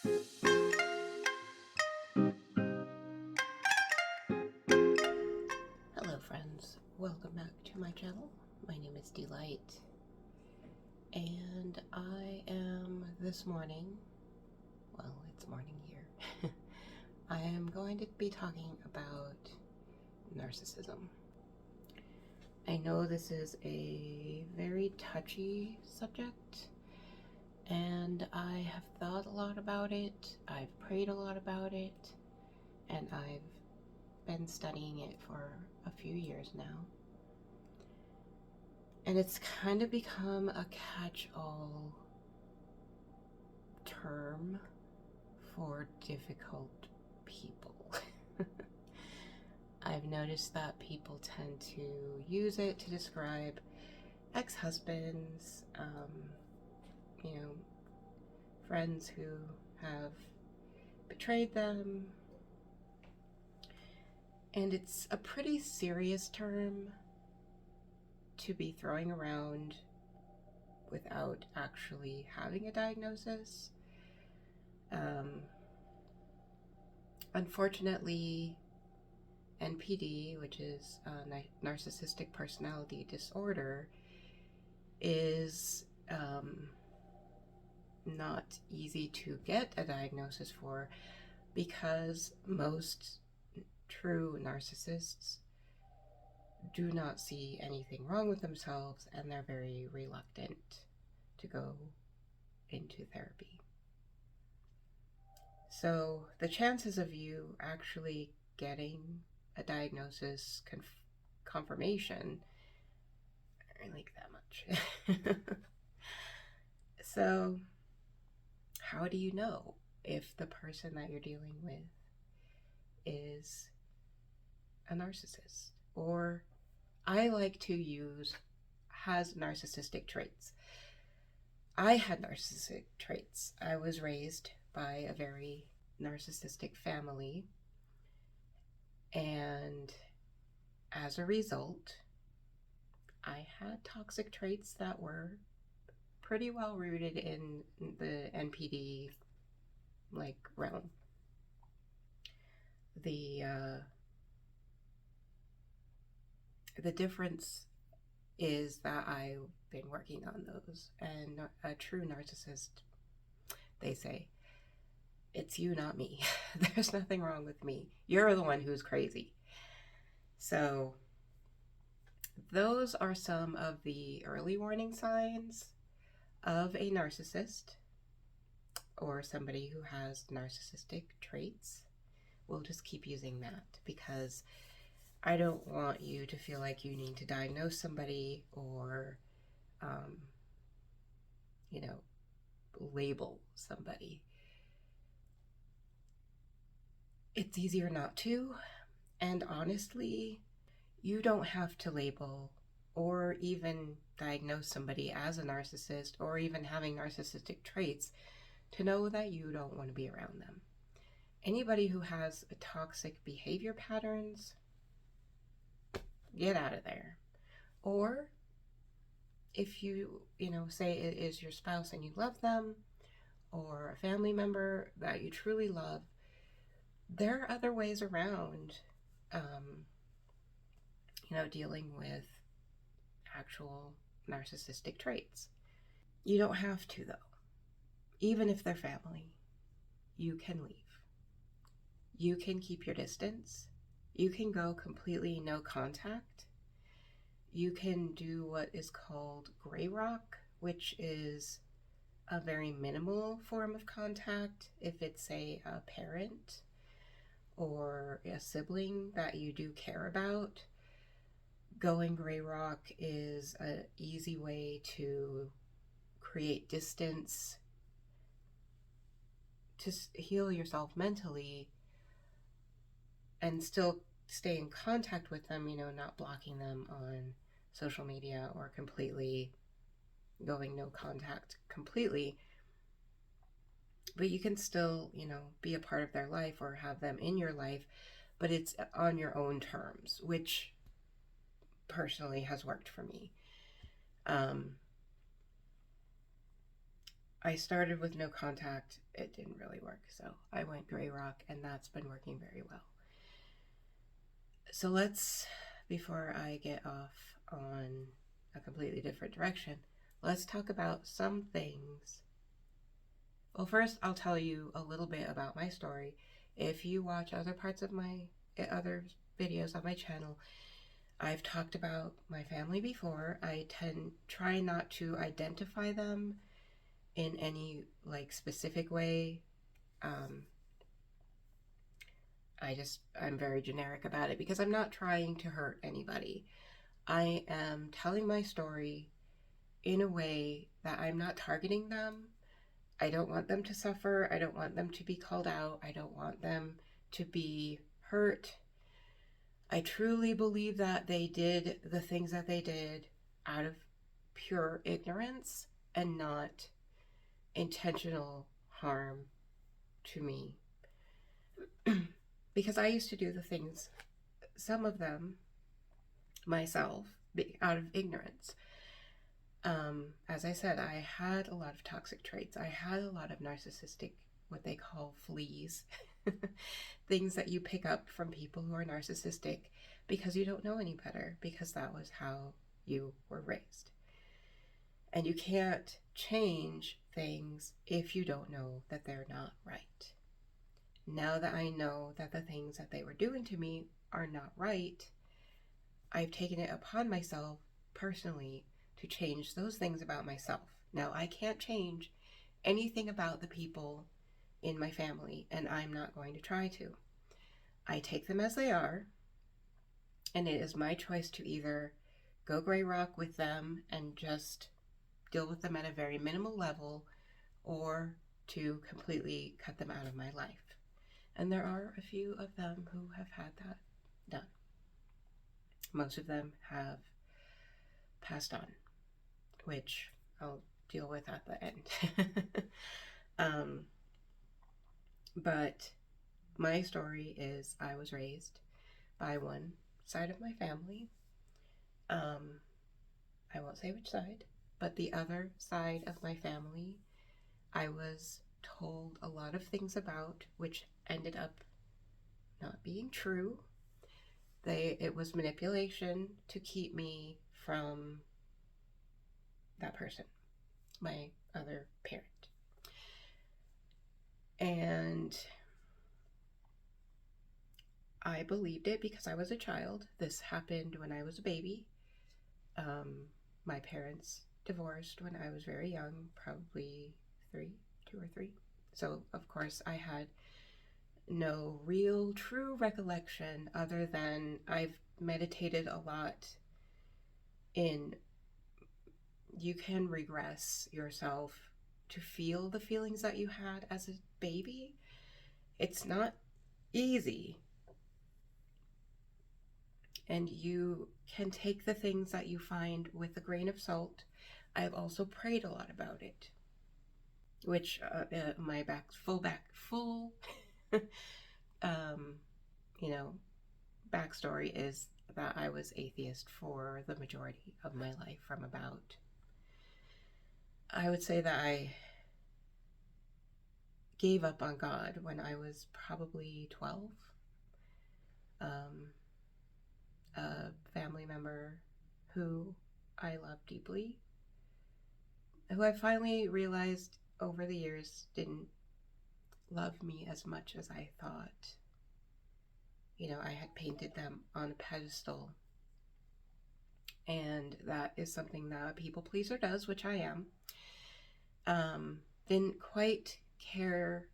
Hello friends, welcome back to my channel. My name is Delight, and I am this morning, well, it's morning here, I am going to be talking about narcissism. I know this is a very touchy subject, and I have thought a lot about it, I've prayed a lot about it, and I've been studying it for a few years now. And it's kind of become a catch-all term for difficult people. I've noticed that people tend to use it to describe ex-husbands, friends who have betrayed them. And it's a pretty serious term to be throwing around without actually having a diagnosis. Unfortunately, NPD, which is narcissistic personality disorder, is not easy to get a diagnosis for, because most true narcissists do not see anything wrong with themselves, and they're very reluctant to go into therapy. So the chances of you actually getting a diagnosis confirmation aren't like that much. So how do you know if the person that you're dealing with is a narcissist? Or I like to use has narcissistic traits. I had narcissistic traits. I was raised by a very narcissistic family, and as a result, I had toxic traits that were pretty well rooted in the NPD realm. The difference is that I've been working on those, and a true narcissist, they say, it's you, not me. There's nothing wrong with me. You're the one who's crazy. So those are some of the early warning signs of a narcissist or somebody who has narcissistic traits. We'll just keep using that because I don't want you to feel like you need to diagnose somebody or, label somebody. It's easier not to, and honestly, you don't have to label or even diagnose somebody as a narcissist or even having narcissistic traits to know that you don't want to be around them. Anybody who has toxic behavior patterns, get out of there. Or if you, say it is your spouse and you love them, or a family member that you truly love, there are other ways around, dealing with actual narcissistic traits. You don't have to, though. Even if they're family, you can leave. You can keep your distance. You can go completely no contact. You can do what is called gray rock, which is a very minimal form of contact. If it's a parent or a sibling that you do care about, going gray rock is an easy way to create distance, to heal yourself mentally, and still stay in contact with them, not blocking them on social media or completely going no contact completely. But you can still, be a part of their life or have them in your life, but it's on your own terms, which personally has worked for me. I started with no contact. It didn't really work, so I went gray rock, and that's been working very well. So before I get off on a completely different direction, let's talk about some things. Well, first, I'll tell you a little bit about my story. If you watch other parts of other videos on my channel, I've talked about my family before. I try not to identify them in any specific way. I'm very generic about it because I'm not trying to hurt anybody. I am telling my story in a way that I'm not targeting them. I don't want them to suffer. I don't want them to be called out. I don't want them to be hurt. I truly believe that they did the things that they did out of pure ignorance and not intentional harm to me. Because I used to do the things, some of them myself, out of ignorance. As I said, I had a lot of toxic traits. I had a lot of narcissistic, what they call fleas, things that you pick up from people who are narcissistic because you don't know any better, because that was how you were raised. And you can't change things if you don't know that they're not right. Now that I know that the things that they were doing to me are not right, I've taken it upon myself personally to change those things about myself. Now, I can't change anything about the people in my family, and I'm not going to try to. I take them as they are, and it is my choice to either go gray rock with them and just deal with them at a very minimal level, or to completely cut them out of my life. And there are a few of them who have had that done. Most of them have passed on, which I'll deal with at the end. But my story is I was raised by one side of my family. I won't say which side, but the other side of my family, I was told a lot of things about, which ended up not being true. It was manipulation to keep me from that person, my other parent. And I believed it because I was a child. This happened when I was a baby. My parents divorced when I was very young, probably 2 or 3. So, of course, I had no real true recollection other than I've meditated a lot in you can regress yourself to feel the feelings that you had as a baby. It's not easy. And you can take the things that you find with a grain of salt. I've also prayed a lot about it, which my full backstory is that I was atheist for the majority of my life, from about, I would say that I gave up on God when I was probably 12. A family member who I love deeply, who I finally realized over the years didn't love me as much as I thought. I had painted them on a pedestal, and that is something that a people pleaser does, which I am. Didn't quite care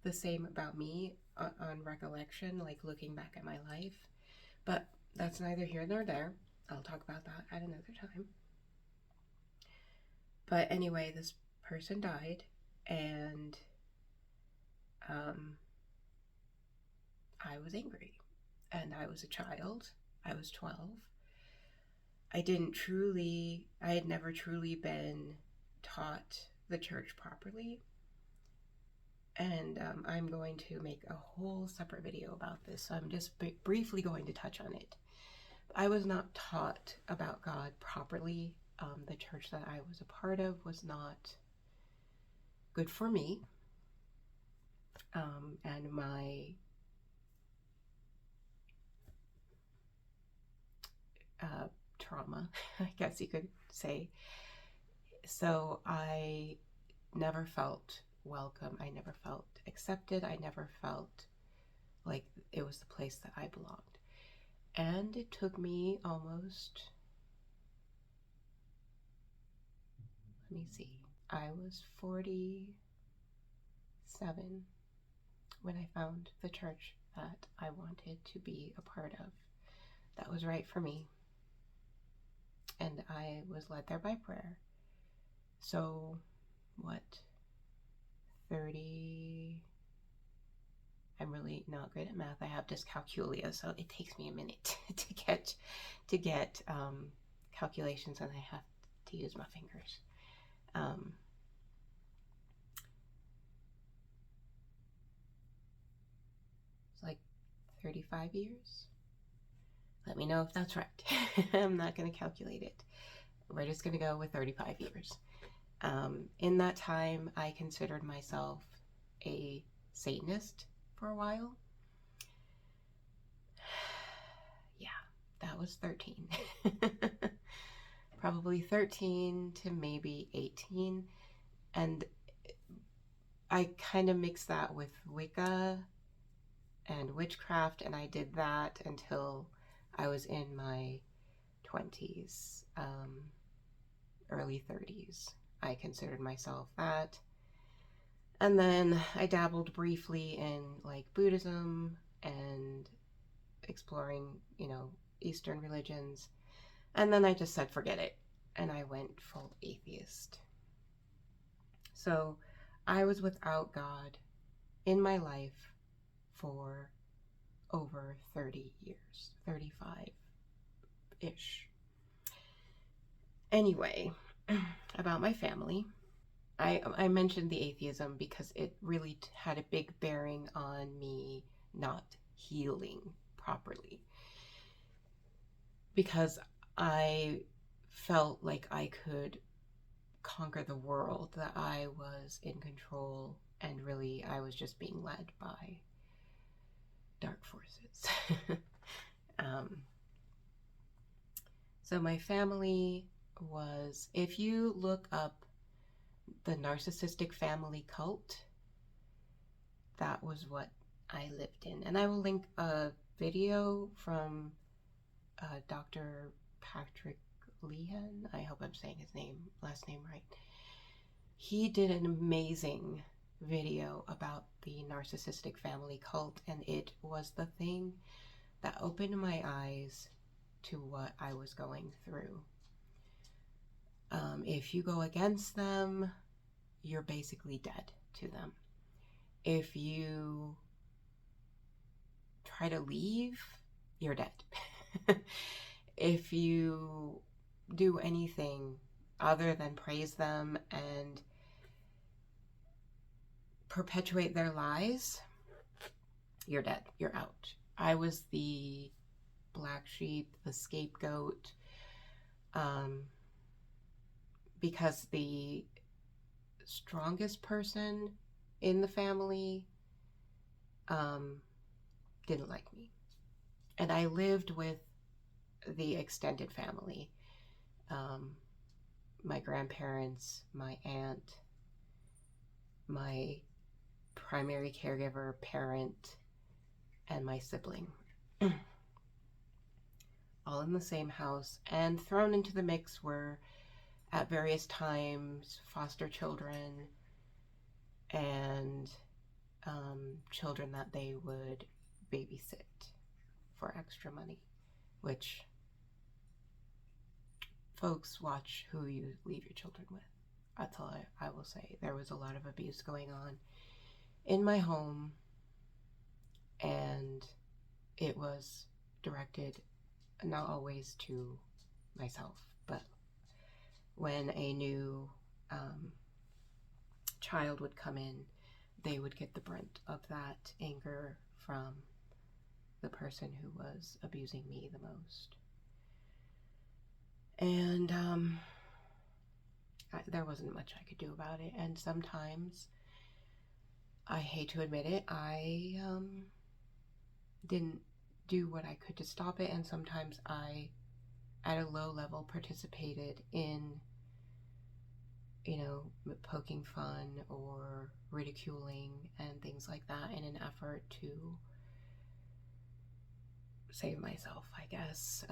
the same about me on recollection, like looking back at my life, but that's neither here nor there. I'll talk about that at another time. But anyway, this person died, and I was angry. And I was a child. I was 12. I had never truly been taught the church properly. And I'm going to make a whole separate video about this, so I'm just briefly going to touch on it. I was not taught about God properly. The church that I was a part of was not good for me. And my trauma, I guess you could say. So I never felt welcome. I never felt accepted. I never felt like it was the place that I belonged. And it took me almost, let me see, I was 47 when I found the church that I wanted to be a part of. That was right for me. And I was led there by prayer. So, what, 30, I'm really not good at math. I have dyscalculia, so it takes me a minute to get calculations, and I have to use my fingers. It's like 35 years. Let me know if that's right. I'm not going to calculate it. We're just going to go with 35 years. In that time, I considered myself a Satanist for a while. Yeah, that was 13. Probably 13 to maybe 18. And I kind of mixed that with Wicca and witchcraft, and I did that until I was in my 20s, early 30s. I considered myself that. And then I dabbled briefly in like Buddhism and exploring, Eastern religions. And then I just said, forget it. And I went full atheist. So I was without God in my life for over 30 years, 35-ish. Anyway, about my family. I mentioned the atheism because it really had a big bearing on me not healing properly. Because I felt like I could conquer the world, that I was in control, and really I was just being led by dark forces. So my family was, if you look up the narcissistic family cult, that was what I lived in. And I will link a video from Dr. Patrick Lehan. I hope I'm saying his last name right. He did an amazing video about the narcissistic family cult, and it was the thing that opened my eyes to what I was going through. If you go against them, you're basically dead to them. If you try to leave, you're dead. If you do anything other than praise them and perpetuate their lies, you're dead. You're out. I was the black sheep, the scapegoat, because the strongest person in the family didn't like me. And I lived with the extended family. My grandparents, my aunt, my primary caregiver parent, and my sibling. All in the same house, and thrown into the mix were, at various times, foster children and children that they would babysit for extra money, which, folks, watch who you leave your children with. That's all I will say. There was a lot of abuse going on in my home, and it was directed not always to myself, but when a new child would come in, they would get the brunt of that anger from the person who was abusing me the most. And there wasn't much I could do about it. And sometimes, I hate to admit it, I didn't do what I could to stop it. And sometimes I, at a low level, participated in, poking fun or ridiculing and things like that in an effort to save myself, I guess,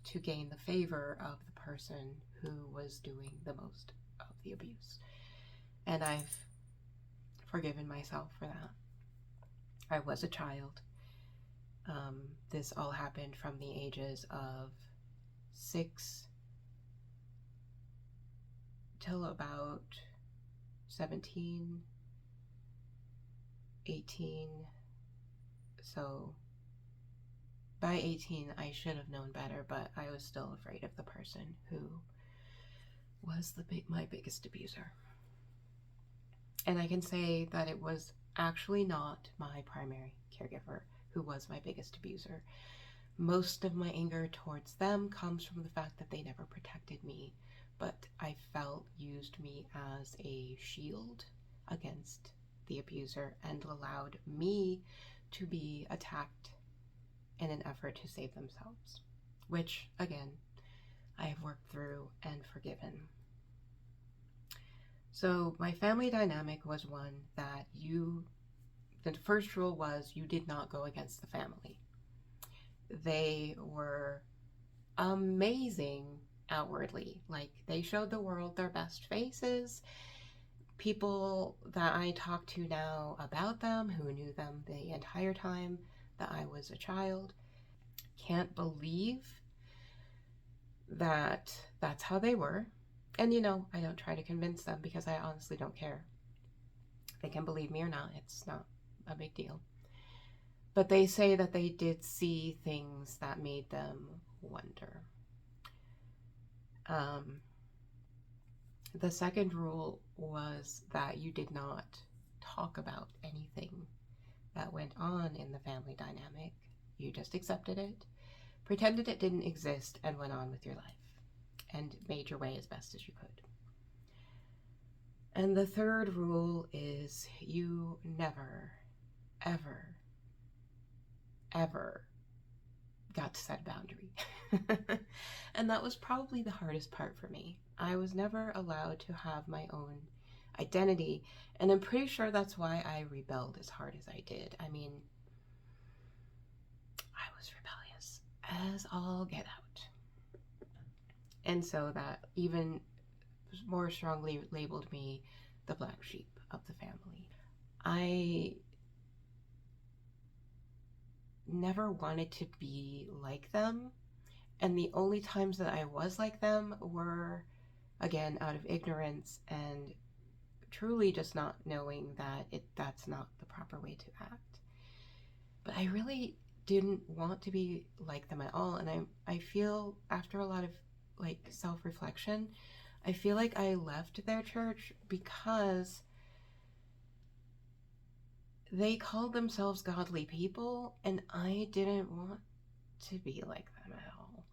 to gain the favor of the person who was doing the most of the abuse. And I've forgiven myself for that. I was a child. This all happened from the ages of 6 till about 17, 18. So by 18, I should have known better, but I was still afraid of the person who was my biggest abuser. And I can say that it was actually not my primary caregiver who was my biggest abuser. Most of my anger towards them comes from the fact that they never protected me, but I felt used me as a shield against the abuser and allowed me to be attacked in an effort to save themselves, which, again, I have worked through and forgiven. So my family dynamic was one that the first rule was you did not go against the family. They were amazing outwardly. Like, they showed the world their best faces. People that I talk to now about them, who knew them the entire time that I was a child, can't believe that that's how they were. And I don't try to convince them because I honestly don't care. They can believe me or not. It's not a big deal. But they say that they did see things that made them wonder. The second rule was that you did not talk about anything that went on in the family dynamic. You just accepted it, pretended it didn't exist, and went on with your life, and made your way as best as you could. And the third rule is you never, ever, ever got to set a boundary. And that was probably the hardest part for me. I was never allowed to have my own identity, and I'm pretty sure that's why I rebelled as hard as I did. I mean, I was rebellious as all get out. And so that even more strongly labeled me the black sheep of the family. I never wanted to be like them, and the only times that I was like them were, again, out of ignorance and truly just not knowing that that's not the proper way to act. But I really didn't want to be like them at all, and I feel, after a lot of self-reflection, I feel like I left their church because they called themselves godly people, and I didn't want to be like them at all.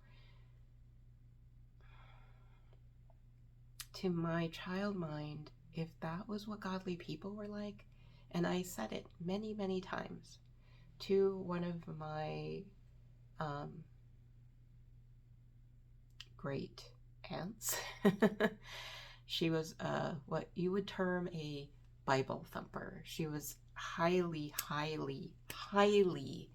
To my child mind, if that was what godly people were like, and I said it many, many times to one of my great aunts. She was what you would term a Bible thumper. She was highly, highly, highly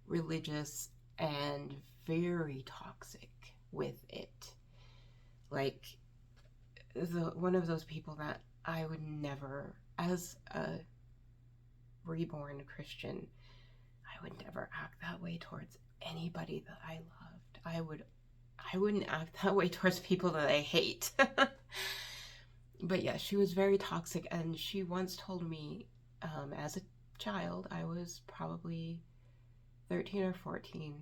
religious and very toxic with it. Like, one of those people that I would never, as a reborn Christian, I would never act that way towards anybody that I loved. I wouldn't act that way towards people that I hate. But yeah, she was very toxic, and she once told me, as a child, I was probably 13 or 14,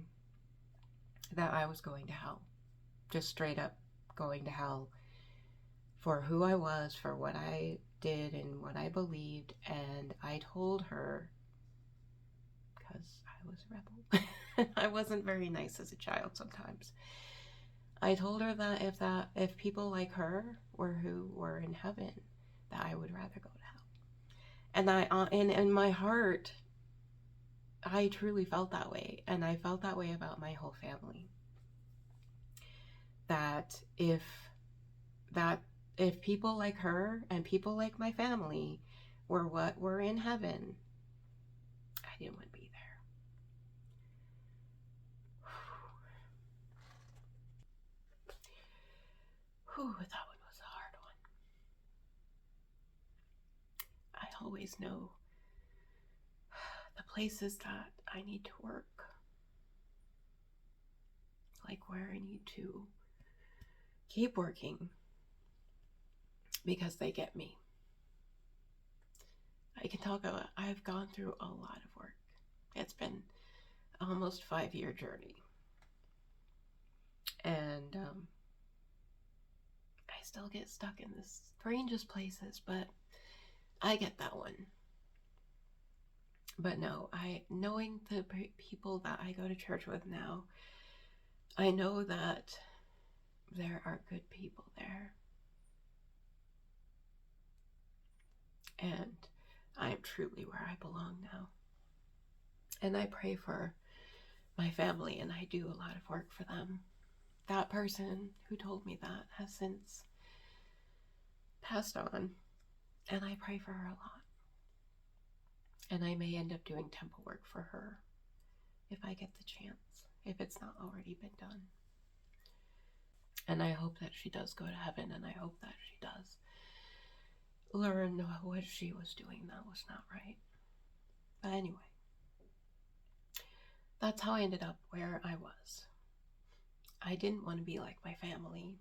that I was going to hell. Just straight up going to hell for who I was, for what I did and what I believed. And I told her, because I was a rebel. I wasn't very nice as a child sometimes. I told her that if people like her were who were in heaven, that I would rather go to hell. And and in my heart, I truly felt that way, and I felt that way about my whole family. That if people like her and people like my family were what were in heaven, I didn't want to be there. Whew, that one was a hard one. I always know the places that I need to work, like where I need to keep working, because they get me. I can talk about, I've gone through a lot of work. It's been almost 5-year journey. And I still get stuck in the strangest places, but I get that one. But no, knowing the people that I go to church with now, I know that there are good people there. And I am truly where I belong now. And I pray for my family, and I do a lot of work for them. That person who told me that has since passed on, and I pray for her a lot. And I may end up doing temple work for her if I get the chance, if it's not already been done. And I hope that she does go to heaven, and I hope that she does learn what she was doing that was not right. But anyway, that's how I ended up where I was. I didn't want to be like my family,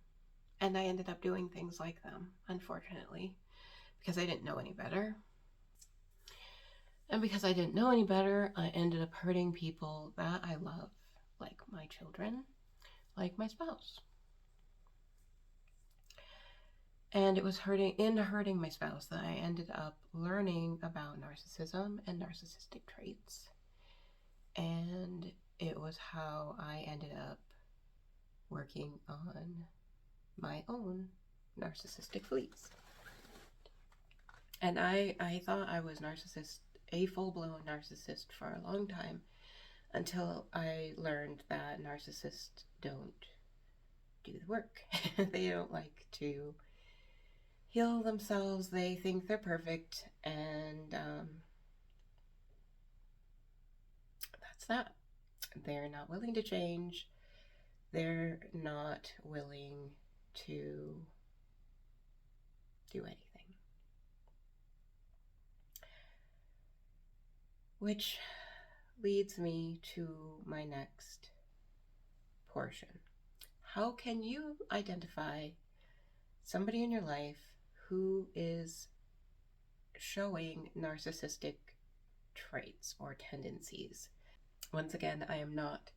and I ended up doing things like them, unfortunately, because I didn't know any better. And because I didn't know any better, I ended up hurting people that I love, like my children, like my spouse. And it was hurting my spouse that I ended up learning about narcissism and narcissistic traits. And it was how I ended up working on my own narcissistic fleas. And I thought I was a full-blown narcissist for a long time, until I learned that narcissists don't do the work. They don't like to heal themselves. They think they're perfect, and that's that. They're not willing to change. They're not willing to do anything. Which leads me to my next portion. How can you identify somebody in your life who is showing narcissistic traits or tendencies? Once again, I am not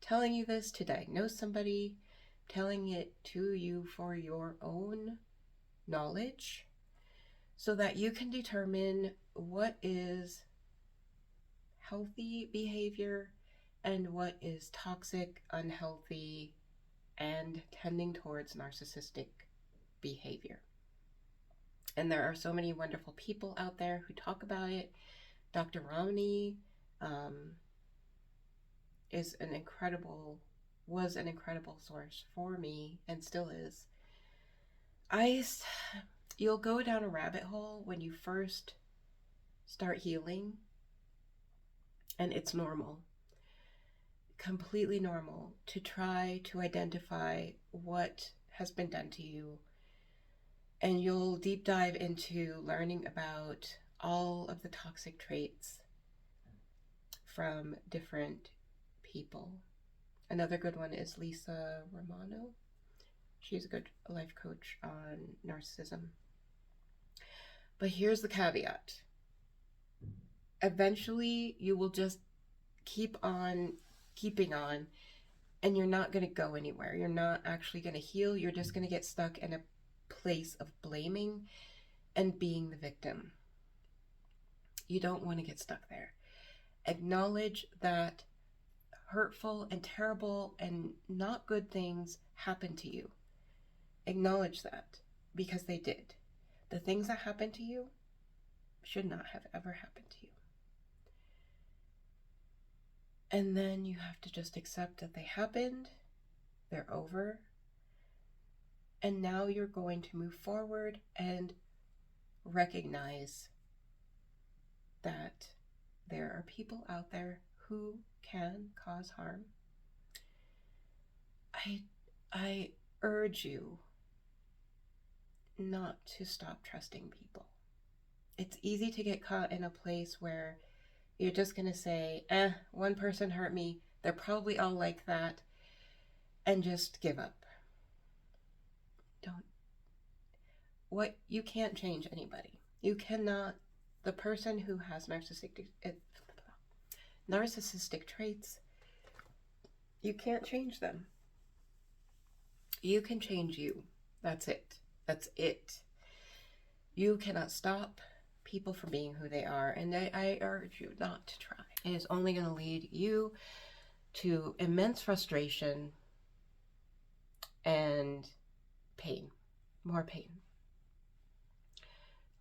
telling you this to diagnose somebody, I'm telling it to you for your own knowledge, so that you can determine what is healthy behavior and what is toxic, unhealthy, and tending towards narcissistic behavior. And there are so many wonderful people out there who talk about it. Dr. Romney was an incredible source for me, and still is. You'll go down a rabbit hole when you first start healing, and it's normal, completely normal, to try to identify what has been done to you. And you'll deep dive into learning about all of the toxic traits from different people. Another good one is Lisa Romano. She's a good life coach on narcissism. But here's the caveat. Eventually, you will just keep on keeping on, and you're not going to go anywhere. You're not actually going to heal. You're just going to get stuck in a place of blaming and being the victim. You don't want to get stuck there. Acknowledge that hurtful and terrible and not good things happen to you. Acknowledge that, because they did. The things that happened to you should not have ever happened to you. And then you have to just accept that they happened, they're over, and now you're going to move forward and recognize that there are people out there who can cause harm. I urge you not to stop trusting people. It's easy to get caught in a place where you're just going to say, one person hurt me, they're probably all like that, and just give up. You can't change anybody. You cannot. The person who has narcissistic traits, you can't change them. You can change you. That's it. That's it. You cannot stop people from being who they are, and I urge you not to try. It is only going to lead you to immense frustration and pain, more pain.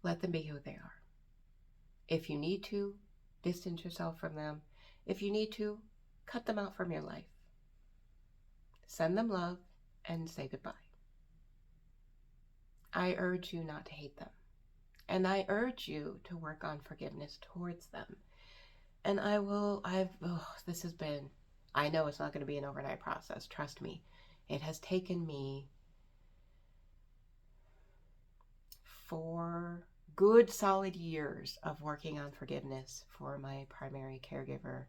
Let them be who they are. If you need to, distance yourself from them. If you need to, cut them out from your life. Send them love and say goodbye. I urge you not to hate them. And I urge you to work on forgiveness towards them. And I know it's not going to be an overnight process. Trust me. It has taken me 4 good solid years of working on forgiveness for my primary caregiver.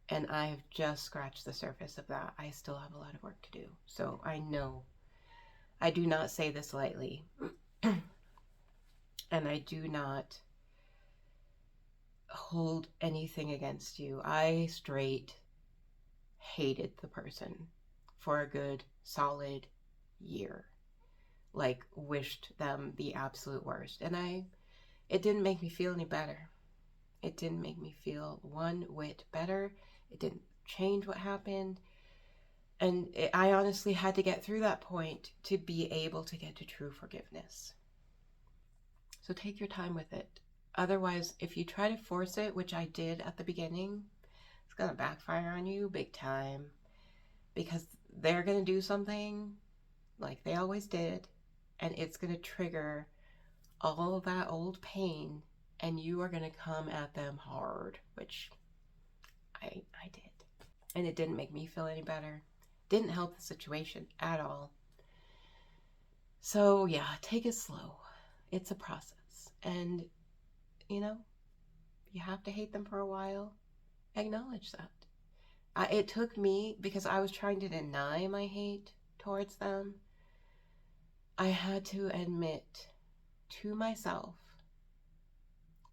And I have just scratched the surface of that. I still have a lot of work to do. So I know. I do not say this lightly. And I do not hold anything against you. I straight hated the person for a good solid year. Like, wished them the absolute worst. And it didn't make me feel any better. It didn't make me feel one whit better. It didn't change what happened. And I honestly had to get through that point to be able to get to true forgiveness. So take your time with it. Otherwise, if you try to force it, which I did at the beginning, it's going to backfire on you big time. Because they're going to do something like they always did. And it's going to trigger all of that old pain. And you are going to come at them hard, which I did. And it didn't make me feel any better. Didn't help the situation at all. So yeah, take it slow. It's a process. And, you have to hate them for a while. Acknowledge that. It took me, because I was trying to deny my hate towards them, I had to admit to myself,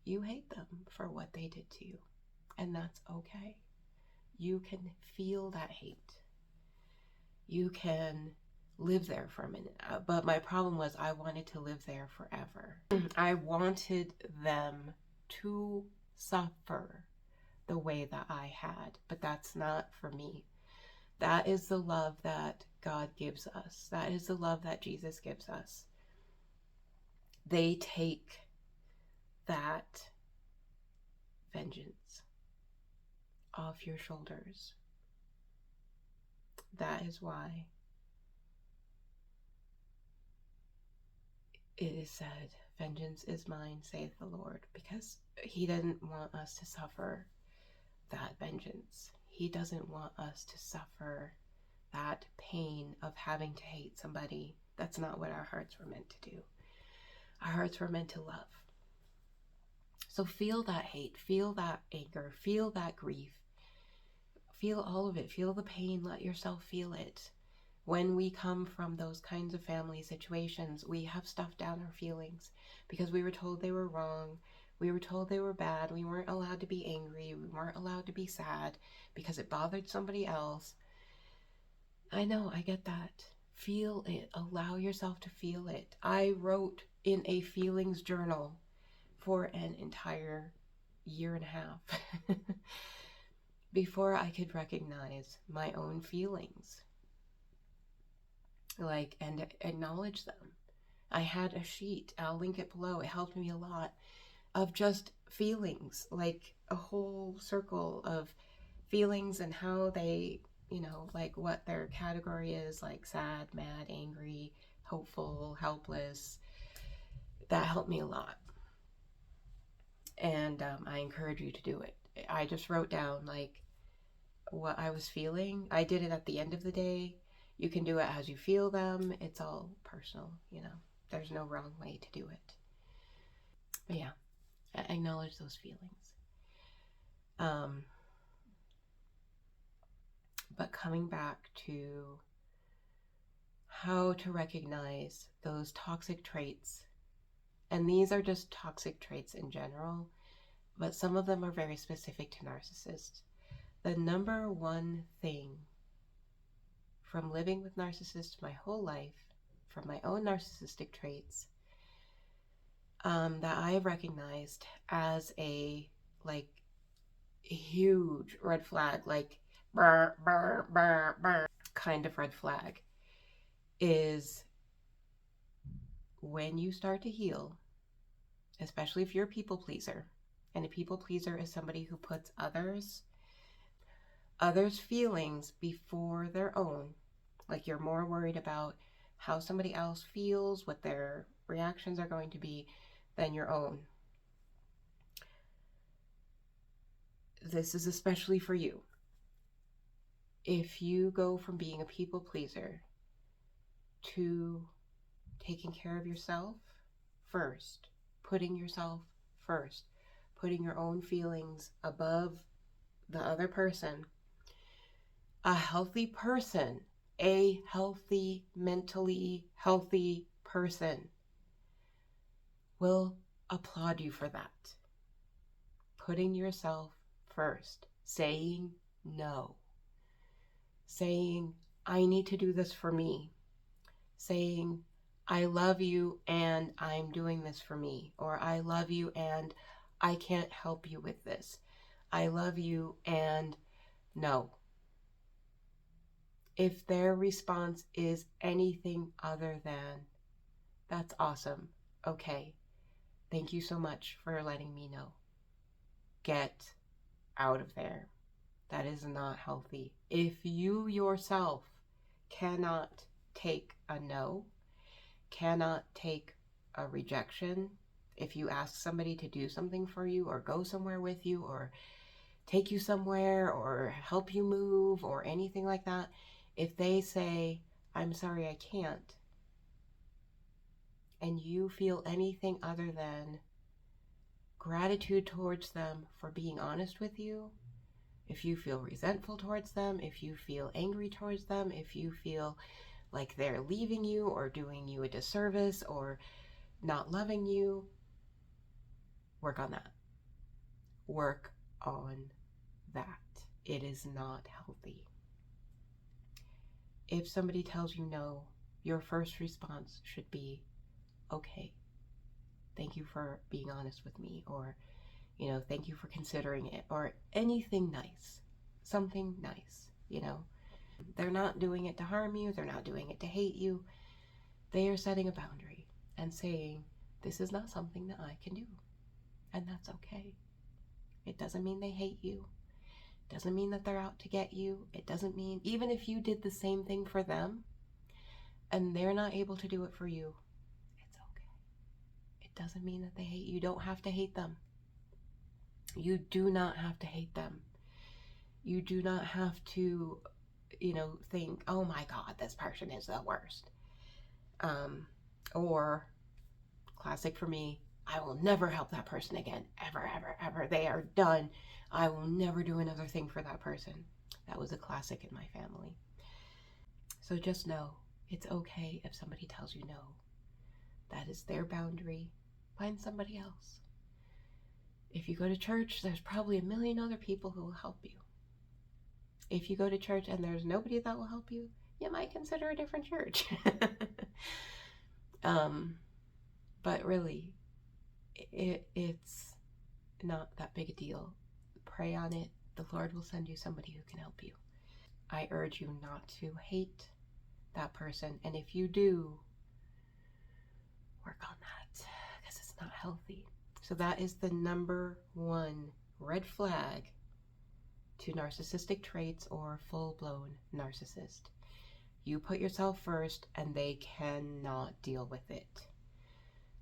you hate them for what they did to you. And that's okay. You can feel that hate. You can live there for a minute. But my problem was I wanted to live there forever. I wanted them to suffer the way that I had. But that's not for me. That is the love that God gives us. That is the love that Jesus gives us. They take that vengeance off your shoulders. That is why it is said, vengeance is mine, saith the Lord, because he doesn't want us to suffer that vengeance. He doesn't want us to suffer that pain of having to hate somebody. That's not what our hearts were meant to do. Our hearts were meant to love. So feel that hate, feel that anger, feel that grief. Feel all of it. Feel the pain. Let yourself feel it. When we come from those kinds of family situations, we have stuffed down our feelings because we were told they were wrong. We were told they were bad. We weren't allowed to be angry. We weren't allowed to be sad because it bothered somebody else. I know, I get that. Feel it. Allow yourself to feel it. I wrote in a feelings journal for an entire year and a half. before I could recognize my own feelings, and acknowledge them. I had a sheet, I'll link it below, it helped me a lot, of just feelings, like a whole circle of feelings and how they, like what their category is, like sad, mad, angry, hopeful, helpless. That helped me a lot. And I encourage you to do it. I just wrote down like what I was feeling. I did it at the end of the day. You can do it as you feel them. It's all personal, There's no wrong way to do it. But yeah, acknowledge those feelings. But coming back to how to recognize those toxic traits, and these are just toxic traits in general, but some of them are very specific to narcissists. The number one thing from living with narcissists my whole life, from my own narcissistic traits, that I have recognized as a huge red flag, like burr, burr, burr, burr, kind of red flag, is when you start to heal, especially if you're a people pleaser. And a people pleaser is somebody who puts others' feelings before their own. Like, you're more worried about how somebody else feels, what their reactions are going to be, than your own. This is especially for you. If you go from being a people pleaser to taking care of yourself first, putting yourself first, putting your own feelings above the other person, a healthy person, a healthy, mentally healthy person will applaud you for that. Putting yourself first, saying no, saying, I need to do this for me, saying, I love you and I'm doing this for me, or I love you and I can't help you with this. I love you and no. If their response is anything other than, that's awesome, okay, thank you so much for letting me know, get out of there. That is not healthy. If you yourself cannot take a no, cannot take a rejection, if you ask somebody to do something for you or go somewhere with you or take you somewhere or help you move or anything like that, if they say, I'm sorry, I can't, and you feel anything other than gratitude towards them for being honest with you, if you feel resentful towards them, if you feel angry towards them, if you feel like they're leaving you or doing you a disservice or not loving you, work on that. Work on that. It is not healthy. If somebody tells you no, your first response should be, okay, thank you for being honest with me, or, thank you for considering it, or anything nice, something nice, They're not doing it to harm you. They're not doing it to hate you. They are setting a boundary and saying, this is not something that I can do. And that's okay. It doesn't mean they hate you. It doesn't mean that they're out to get you. It doesn't mean, even if you did the same thing for them and they're not able to do it for you, it's okay. It doesn't mean that they hate you. You don't have to hate them. You do not have to hate them. You do not have to, think, oh my God, this person is the worst. Or, classic for me, I will never help that person again, ever, ever, ever. They are done. I will never do another thing for that person. That was a classic in my family. So just know, it's okay if somebody tells you no. That is their boundary. Find somebody else. If you go to church, there's probably a million other people who will help you. If you go to church and there's nobody that will help you, you might consider a different church. But really, it's not that big a deal. Pray on it, The Lord will send you somebody who can help you. I urge you not to hate that person. And if you do, work on that, because it's not healthy. So that is the number one red flag to narcissistic traits or full-blown narcissist. You put yourself first and they cannot deal with it.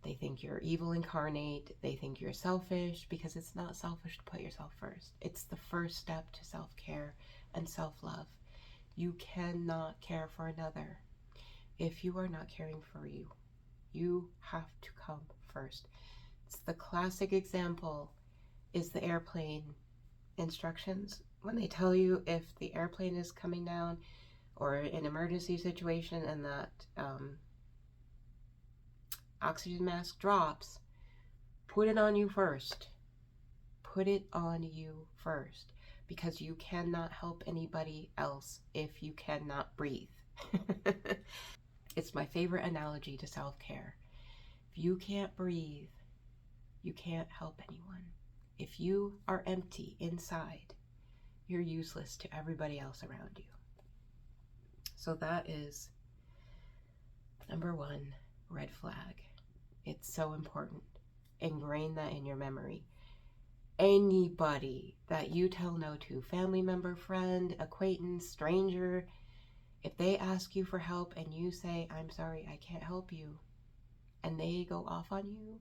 They think you're evil incarnate. They think you're selfish, because it's not selfish to put yourself first. It's the first step to self-care and self-love. You cannot care for another if you are not caring for you. You have to come first. It's the classic example is the airplane instructions. When they tell you if the airplane is coming down or an emergency situation and that oxygen mask drops, put it on you first. Put it on you first, because you cannot help anybody else if you cannot breathe. It's my favorite analogy to self-care. If you can't breathe, you can't help anyone. If you are empty inside, you're useless to everybody else around you. So that is number one red flag. It's so important. Ingrain that in your memory. Anybody that you tell no to, family member, friend, acquaintance, stranger, if they ask you for help and you say, I'm sorry, I can't help you, and they go off on you,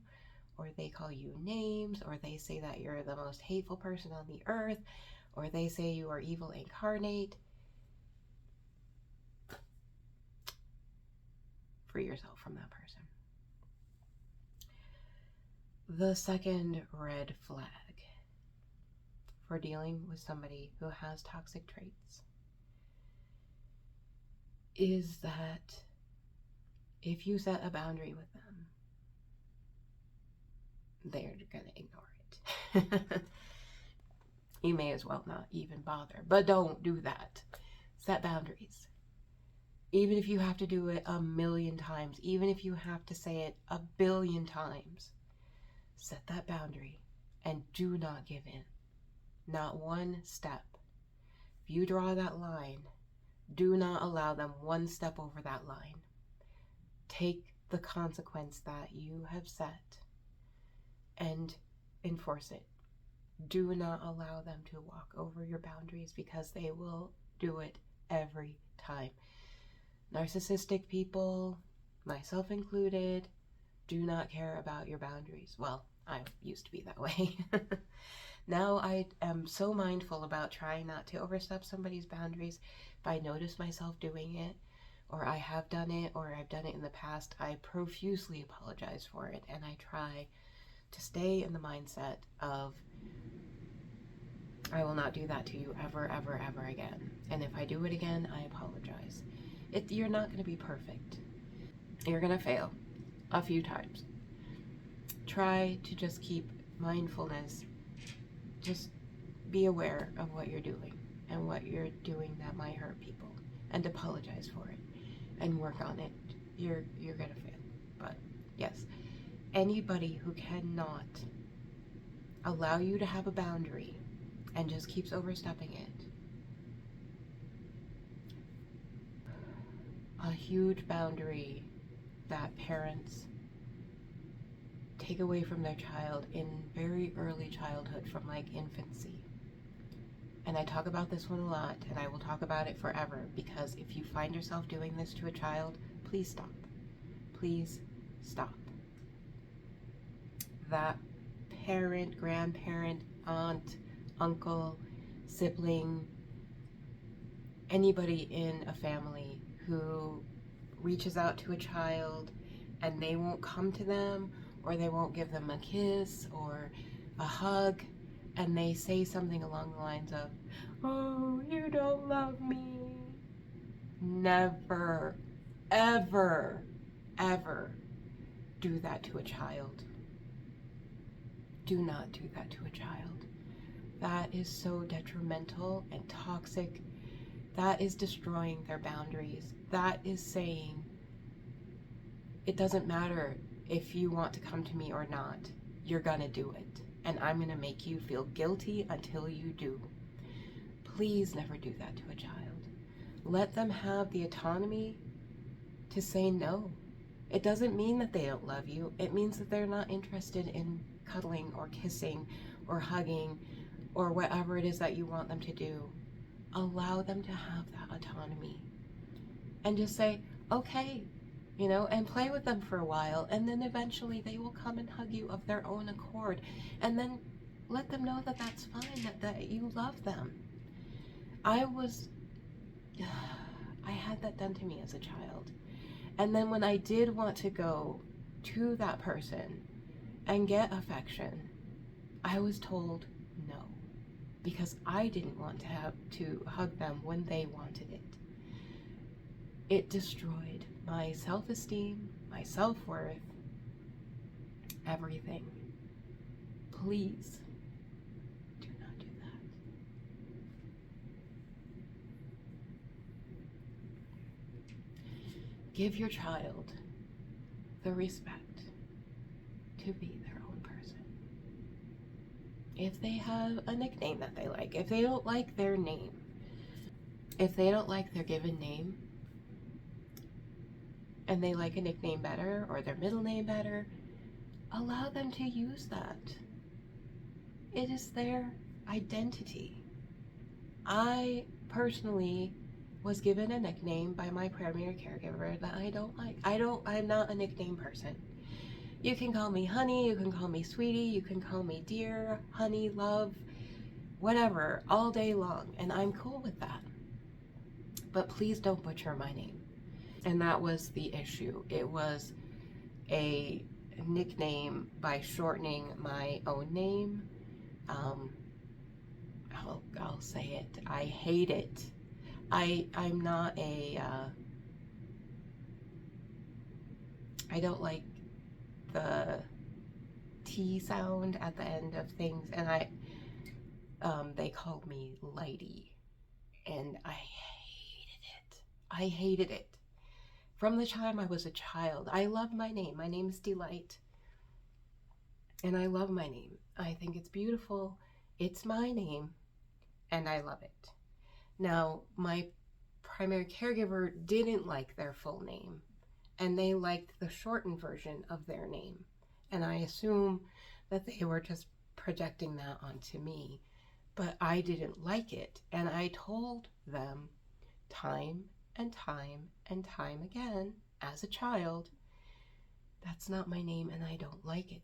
or they call you names, or they say that you're the most hateful person on the earth, or they say you are evil incarnate, free yourself from that person. The second red flag for dealing with somebody who has toxic traits is that if you set a boundary with them, they're going to ignore it. You may as well not even bother, but don't do that. Set boundaries. Even if you have to do it 1,000,000 times, even if you have to say it 1,000,000,000 times, set that boundary and do not give in. Not one step. If you draw that line, do not allow them one step over that line. Take the consequence that you have set and enforce it. Do not allow them to walk over your boundaries, because they will do it every time. Narcissistic people, myself included, do not care about your boundaries. Well, I used to be that way. Now I am so mindful about trying not to overstep somebody's boundaries. If I notice myself doing it, or I have done it, or I've done it in the past, I profusely apologize for it, and I try to stay in the mindset of, I will not do that to you ever, ever, ever again. And if I do it again, I apologize. You're not going to be perfect. You're going to fail a few times. Try to just keep mindfulness. Just be aware of what you're doing and what you're doing that might hurt people, and apologize for it and work on it. You're going to fail. But yes, anybody who cannot allow you to have a boundary and just keeps overstepping it. A huge boundary that parents take away from their child in very early childhood, from like infancy. And I talk about this one a lot, and I will talk about it forever, because if you find yourself doing this to a child, please stop. Please stop. That parent, grandparent, aunt, uncle, sibling, anybody in a family who reaches out to a child and they won't come to them, or they won't give them a kiss or a hug, and they say something along the lines of, oh, you don't love me. Never, ever, ever do that to a child. Do not do that to a child. That is so detrimental and toxic. That is destroying their boundaries. That is saying, it doesn't matter if you want to come to me or not, you're gonna do it. And I'm gonna make you feel guilty until you do. Please never do that to a child. Let them have the autonomy to say no. It doesn't mean that they don't love you. It means that they're not interested in cuddling or kissing or hugging or whatever it is that you want them to do. Allow them to have that autonomy. And just say, okay, and play with them for a while. And then eventually they will come and hug you of their own accord. And then let them know that that's fine, that you love them. I had that done to me as a child. And then when I did want to go to that person and get affection, I was told no, because I didn't want to have to hug them when they wanted it. It destroyed my self-esteem, my self-worth, everything. Please do not do that. Give your child the respect to be their own person. If they have a nickname that they like, if they don't like their name, if they don't like their given name, and they like a nickname better or their middle name better, allow them to use that. It is their identity. I personally was given a nickname by my primary caregiver that I don't like. I'm not a nickname person. You can call me honey, you can call me sweetie, you can call me dear, honey, love, whatever, all day long, and I'm cool with that. But please don't butcher my name. And that was the issue. It was a nickname by shortening my own name. I'll say it. I hate it. I'm not I don't like the T sound at the end of things, and they called me Lighty, and I hated it. From the time I was a child, I love my name. My name is Delight, and I love my name. I think it's beautiful. It's my name, and I love it. Now, my primary caregiver didn't like their full name, and they liked the shortened version of their name. And I assume that they were just projecting that onto me, but I didn't like it. And I told them time and time and time again as a child, that's not my name and I don't like it.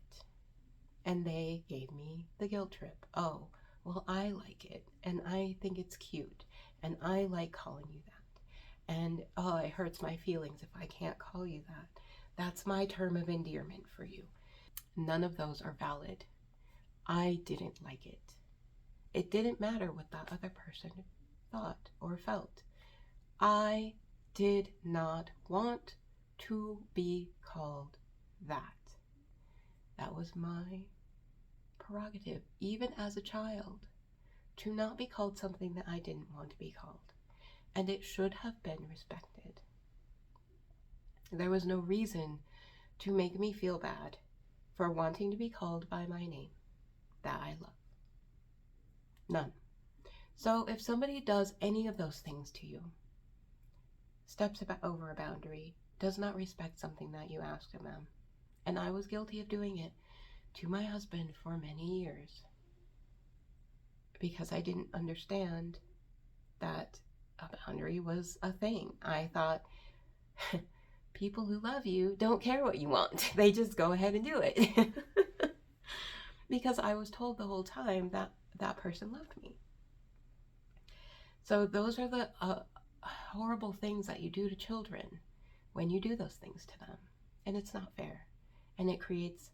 And they gave me the guilt trip. Oh, well, I like it and I think it's cute and I like calling you that. And oh, it hurts my feelings if I can't call you that. That's my term of endearment for you. None of those are valid. I didn't like it. It didn't matter what that other person thought or felt. I did not want to be called that. That was my prerogative, even as a child, to not be called something that I didn't want to be called. And it should have been respected. There was no reason to make me feel bad for wanting to be called by my name that I love. None. So if somebody does any of those things to you, steps over a boundary, does not respect something that you asked of them, and I was guilty of doing it to my husband for many years because I didn't understand that a boundary was a thing. I thought people who love you don't care what you want. They just go ahead and do it. Because I was told the whole time that that person loved me. So those are the horrible things that you do to children when you do those things to them. And it's not fair. And it creates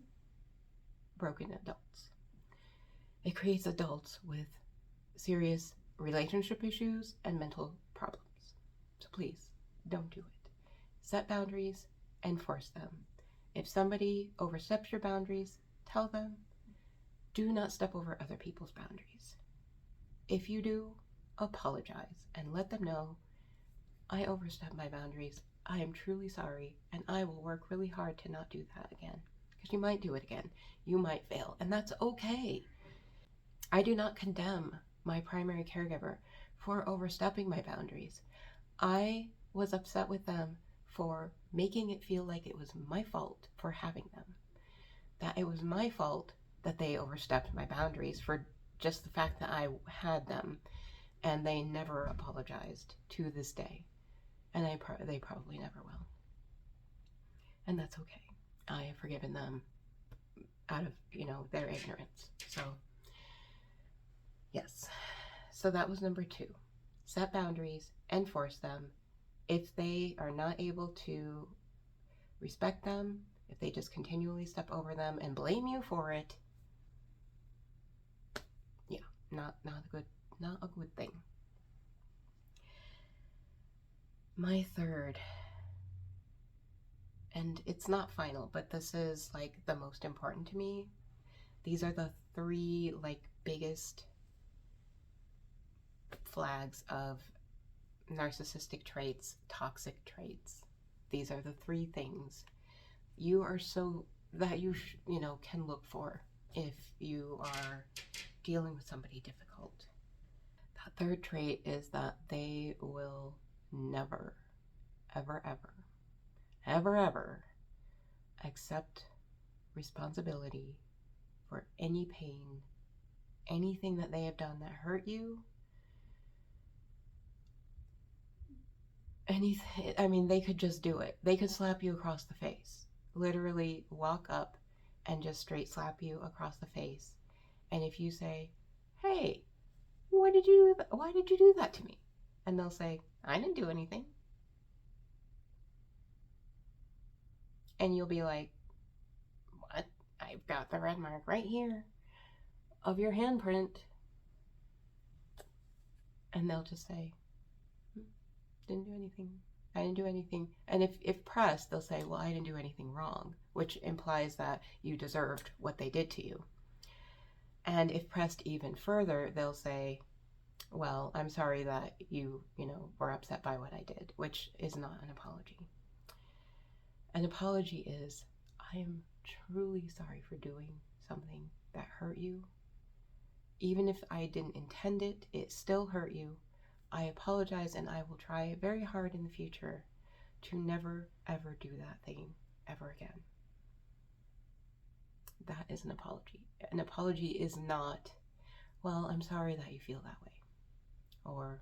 broken adults. It creates adults with serious relationship issues and mental problems. So please, don't do it. Set boundaries, enforce them. If somebody oversteps your boundaries, tell them. Do not step over other people's boundaries. If you do, apologize and let them know, I overstepped my boundaries. I am truly sorry, and I will work really hard to not do that again. Because you might do it again. You might fail, and that's okay. I do not condemn my primary caregiver for overstepping my boundaries. I was upset with them for making it feel like it was my fault for having them. That it was my fault that they overstepped my boundaries for just the fact that I had them, and they never apologized to this day. And they probably never will. And that's okay. I have forgiven them out of, their ignorance. So, yes. So that was number 2. Set boundaries, enforce them. If they are not able to respect them, if they just continually step over them and blame you for it, yeah, not a good thing. My third, and it's not final, but this is like the most important to me. These are the 3 like biggest flags of narcissistic traits, toxic traits. These are the 3 things you are so that you can look for if you are dealing with somebody difficult. That 3rd trait is that they will never, ever, ever, ever, ever accept responsibility for any pain, anything that they have done that hurt you. Anything, I mean, they could just do it. They could slap you across the face. Literally walk up and just straight slap you across the face. And if you say, hey, why did you do that to me? And they'll say, I didn't do anything. And you'll be like, what? I've got the red mark right here of your handprint. And they'll just say, didn't do anything. I didn't do anything. And if pressed, they'll say, well, I didn't do anything wrong, which implies that you deserved what they did to you. And if pressed even further, they'll say, well, I'm sorry that you were upset by what I did, which is not an apology. An apology is, I am truly sorry for doing something that hurt you. Even if I didn't intend it, it still hurt you. I apologize, and I will try very hard in the future to never, ever do that thing ever again. That is an apology. An apology is not, well, I'm sorry that you feel that way. Or,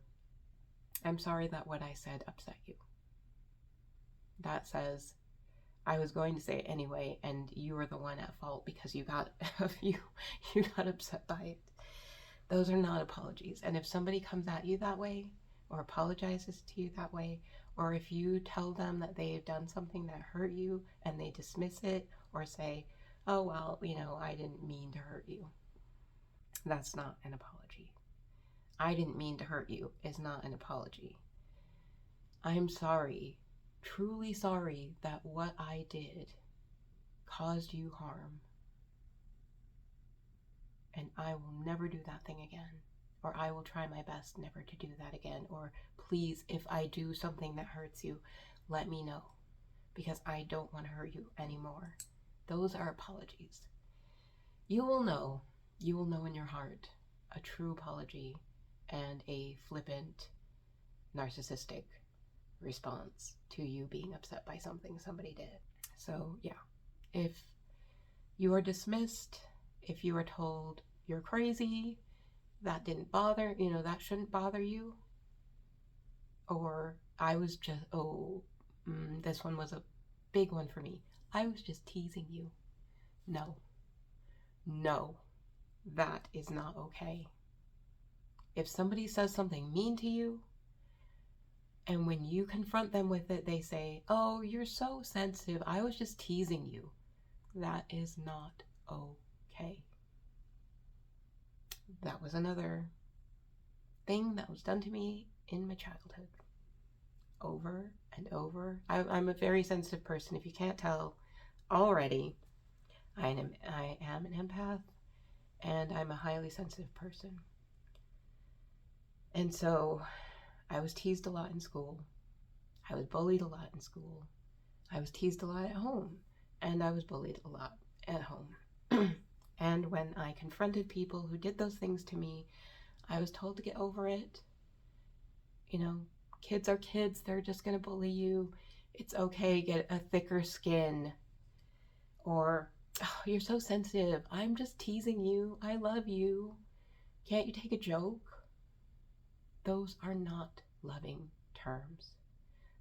I'm sorry that what I said upset you. That says, I was going to say it anyway, and you were the one at fault because you got you got upset by it. Those are not apologies. And if somebody comes at you that way, or apologizes to you that way, or if you tell them that they've done something that hurt you and they dismiss it, or say, oh, well, I didn't mean to hurt you, that's not an apology. I didn't mean to hurt you is not an apology. I'm sorry, truly sorry that what I did caused you harm. And I will never do that thing again. Or I will try my best never to do that again. Or please, if I do something that hurts you, let me know. Because I don't want to hurt you anymore. Those are apologies. You will know in your heart a true apology and a flippant, narcissistic response to you being upset by something somebody did. So yeah, if you are dismissed, if you are told you're crazy, that didn't bother, that shouldn't bother you, or I was just, this one was a big one for me, I was just teasing you. No, that is not okay. If somebody says something mean to you, and when you confront them with it, they say, oh, you're so sensitive, I was just teasing you. That is not okay. That was another thing that was done to me in my childhood. Over and over. I'm a very sensitive person. If you can't tell already, I am an empath, and I'm a highly sensitive person. And so I was teased a lot in school. I was bullied a lot in school. I was teased a lot at home, and I was bullied a lot at home. And when I confronted people who did those things to me, I was told to get over it. You know, kids are kids. They're just going to bully you. It's okay, get a thicker skin. Or, oh, you're so sensitive. I'm just teasing you. I love you. Can't you take a joke? Those are not loving terms.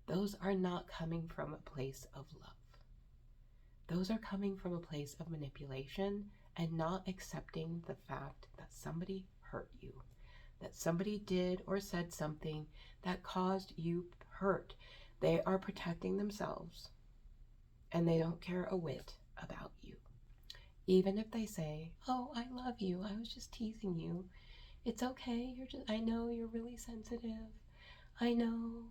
Those are not coming from a place of love. Those are coming from a place of manipulation and not accepting the fact that somebody hurt you, that somebody did or said something that caused you hurt. They are protecting themselves and they don't care a whit about you. Even if they say, oh, I love you, I was just teasing you. It's okay, I know you're really sensitive. I know.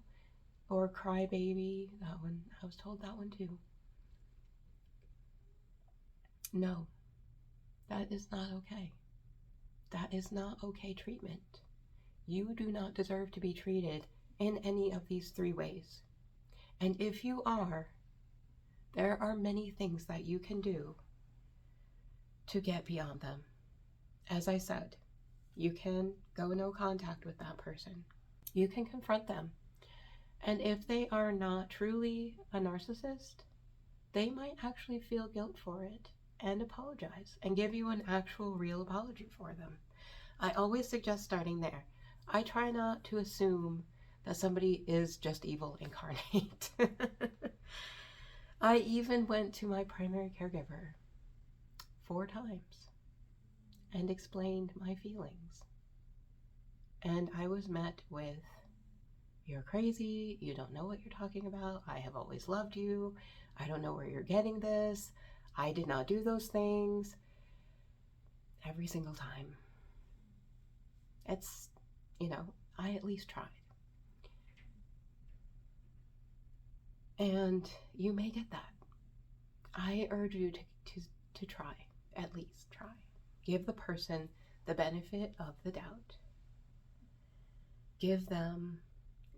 Or crybaby, that one, I was told that one too. No, that is not okay. That is not okay treatment. You do not deserve to be treated in any of these 3 ways. And if you are, there are many things that you can do to get beyond them. As I said, you can go no contact with that person. You can confront them. And if they are not truly a narcissist, they might actually feel guilt for it and apologize and give you an actual real apology for them. I always suggest starting there. I try not to assume that somebody is just evil incarnate. I even went to my primary caregiver 4 times and explained my feelings. And I was met with, you're crazy, you don't know what you're talking about, I have always loved you, I don't know where you're getting this, I did not do those things. Every single time. It's, I at least tried. And you may get that. I urge you to try, at least try. Give the person the benefit of the doubt. Give them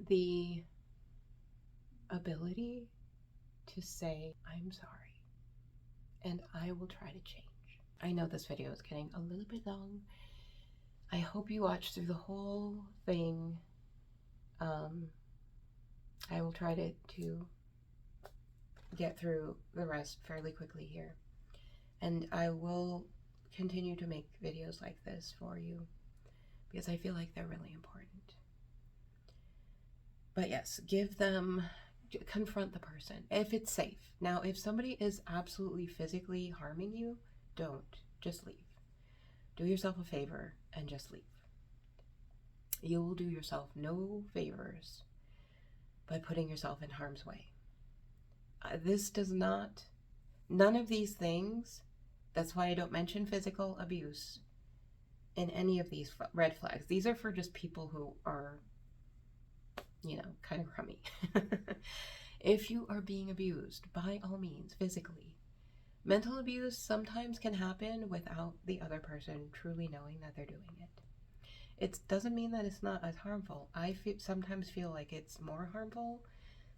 the ability to say, I'm sorry, and I will try to change. I know this video is getting a little bit long. I hope you watch through the whole thing. I will try to get through the rest fairly quickly here. And I will continue to make videos like this for you because I feel like they're really important. But yes, confront the person if it's safe. Now, if somebody is absolutely physically harming you, don't. Just leave. Do yourself a favor and just leave. You will do yourself no favors by putting yourself in harm's way. None of these things, that's why I don't mention physical abuse in any of these red flags. These are for just people who are, kind of crummy. If you are being abused, by all means, physically. Mental abuse sometimes can happen without the other person truly knowing that they're doing it. It doesn't mean that it's not as harmful. I sometimes feel like it's more harmful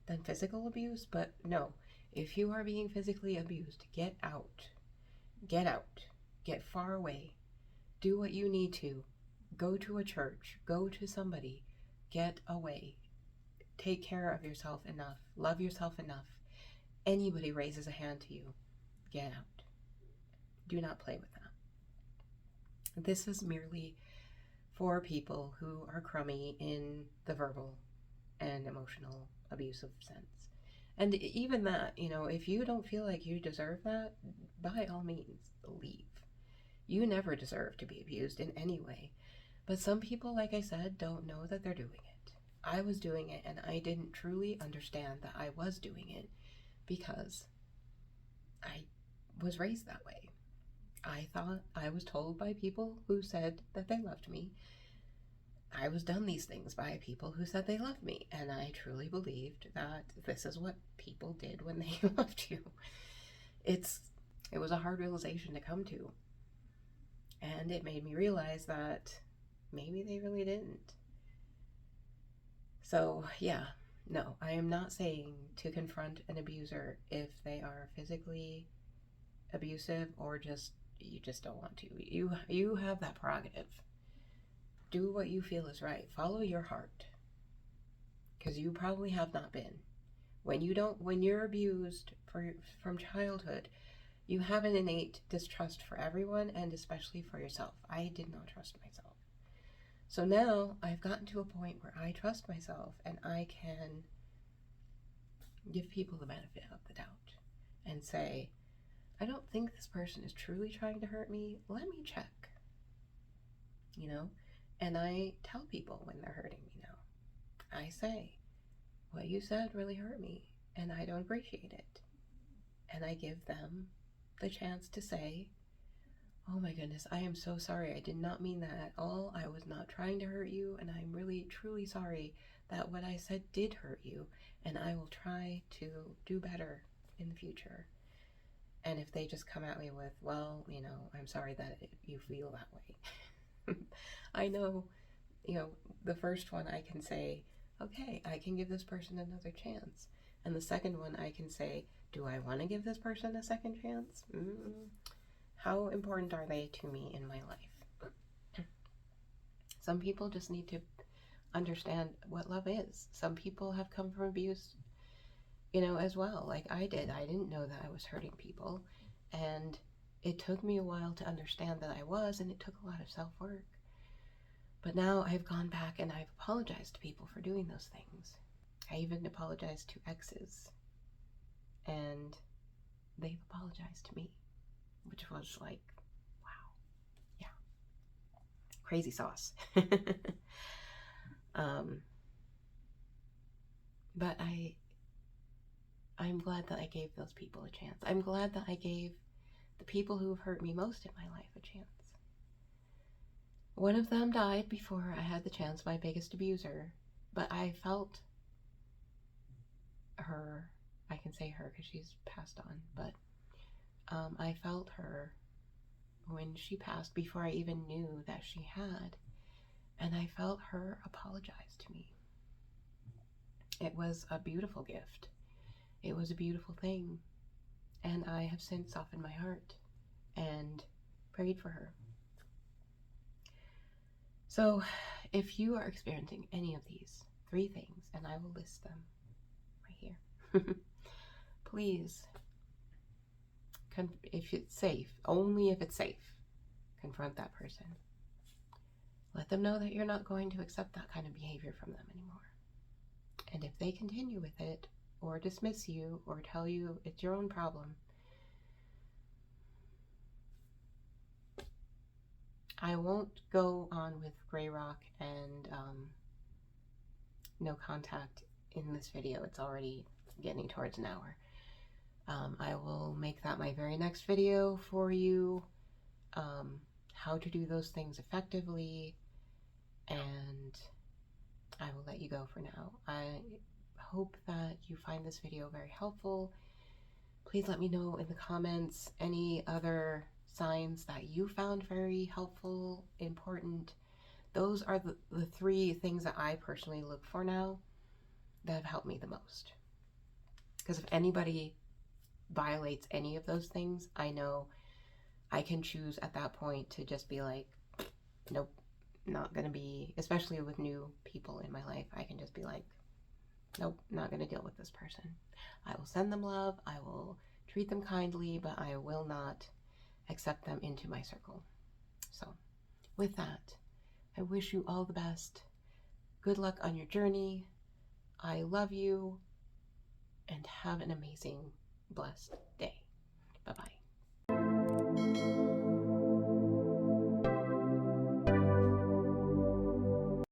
than physical abuse, but no. If you are being physically abused, get out. Get out. Get far away. Do what you need to. Go to a church. Go to somebody. Get away. Take care of yourself enough. Love yourself enough. Anybody raises a hand to you, get out. Do not play with that. This is merely for people who are crummy in the verbal and emotional abusive sense. And even that, if you don't feel like you deserve that, by all means, leave. You never deserve to be abused in any way. But some people, like I said, don't know that they're doing it. I was doing it and I didn't truly understand that I was doing it because I was raised that way. I thought I was told by people who said that they loved me. I was done these things by people who said they loved me, and I truly believed that this is what people did when they loved you. It was a hard realization to come to, and it made me realize that maybe they really didn't. So yeah, no, I am not saying to confront an abuser if they are physically abusive or you just don't want to. You have that prerogative. Do what you feel is right. Follow your heart. because you probably have not been. When you're abused from childhood, you have an innate distrust for everyone and especially for yourself. I did not trust myself. So now I've gotten to a point where I trust myself and I can give people the benefit of the doubt and say, I don't think this person is truly trying to hurt me. Let me check. And I tell people when they're hurting me now. I say, what you said really hurt me and I don't appreciate it. And I give them the chance to say, oh my goodness, I am so sorry. I did not mean that at all. I was not trying to hurt you, and I'm really, truly sorry that what I said did hurt you, and I will try to do better in the future. And if they just come at me with, well, I'm sorry that you feel that way. I know, the first one I can say, okay, I can give this person another chance. And the second one I can say, do I want to give this person a second chance? How important are they to me in my life? Some people just need to understand what love is. Some people have come from abuse, as well, like I did. I didn't know that I was hurting people, and it took me a while to understand that I was, and it took a lot of self-work. But now I've gone back and I've apologized to people for doing those things. I even apologized to exes, and they've apologized to me, which was like, wow, yeah, crazy sauce. But I'm glad that I gave those people a chance. I'm glad that I gave the people who have hurt me most in my life a chance. One of them died before I had the chance, my biggest abuser, but I felt her, I can say her because she's passed on, but I felt her when she passed before I even knew that she had, and I felt her apologize to me. It was a beautiful gift. It was a beautiful thing, and I have since softened my heart and prayed for her. So if you are experiencing any of these 3 things, and I will list them right here, please, if it's safe, only if it's safe, confront that person. Let them know that you're not going to accept that kind of behavior from them anymore. And if they continue with it, or dismiss you, or tell you it's your own problem, I won't go on with Grey Rock and no contact in this video. It's already getting towards an hour. I will make that my very next video for you, how to do those things effectively, and I will let you go for now. I hope that you find this video very helpful. Please let me know in the comments any other signs that you found very helpful, important. Those are the 3 things that I personally look for now that have helped me the most. Because if anybody violates any of those things, I know I can choose at that point to just be like, nope, not gonna be, especially with new people in my life, I can just be like, nope, not gonna deal with this person. I will send them love, I will treat them kindly, but I will not accept them into my circle. So with that, I wish you all the best. Good luck on your journey. I love you, and have an amazing, blessed day. Bye-bye.